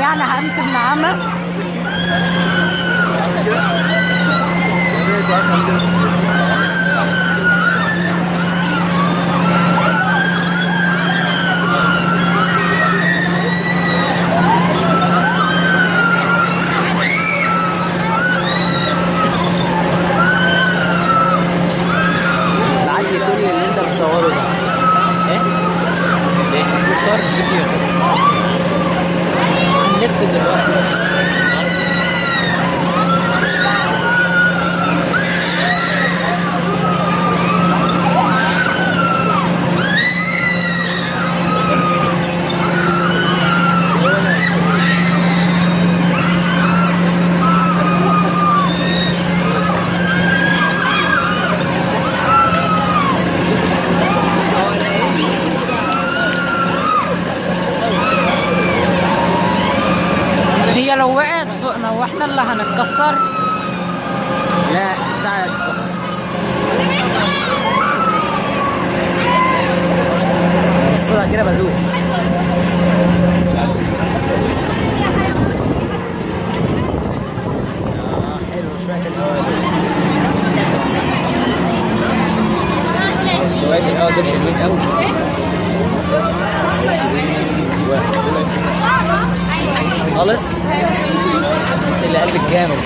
يعني همشي بنعمة. بعت لي كل اللي انت بتصوره ده. ايه؟ ليه؟ صار فيديو على النت دلوقتي. هي لو وقعت فوقنا واحنا اللي هنتكسر. لا بتاعتي هتتكسر. بصوا كده بدوق. حلو شوية الهواء دول. شوية الهواء دول حلوين قوي. خالص. اللي قلبك جامد.